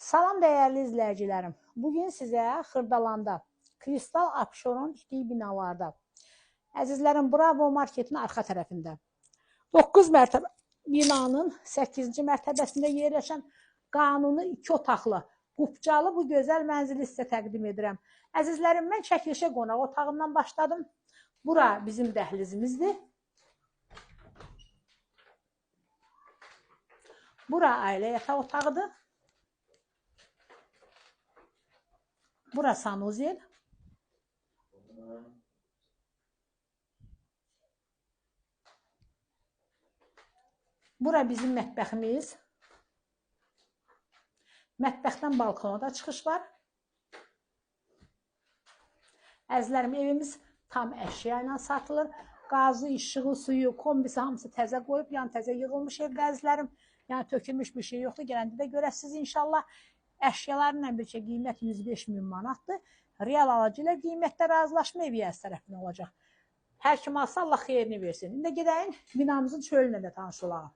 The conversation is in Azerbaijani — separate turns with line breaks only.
Salam dəyərli izləyicilərim. Bugün sizə Xırdalanda, Kristal Abşeron tikdiyi binalarda, əzizlərim, Bravo marketin arxa tərəfində 9 mərtəbə binanın 8-ci mərtəbəsində yerləşən qanuni 2 otaqlı, qupcalı bu gözəl mənzili sizə təqdim edirəm. Əzizlərim, mən çəkilişə qonaq otağından başladım. Bura bizim dəhlizimizdir. Bura ailə yataq otağıdır. Bura sanuzel. Bura bizim mətbəximiz. Mətbəxdən balkona da çıxış var. Əzizlərim, evimiz tam əşya ilə satılır. Qazı, işığı, suyu, kombisi hamısı təzə qoyub, yəni təzə yığılmış evdə əzizlərim. Yəni tökülmüş bir şey yoxdur. Gələndə də görəsiniz inşallah. Əşyalarla bircə qiymət 105.000 manatdır. Real alıcı ilə qiymətdə razılaşma ev yəz tərəfindən olacaq. Hər kim alsa Allah xeyrini versin. İndi gedəyin binamızın çölünə də tanış olalım.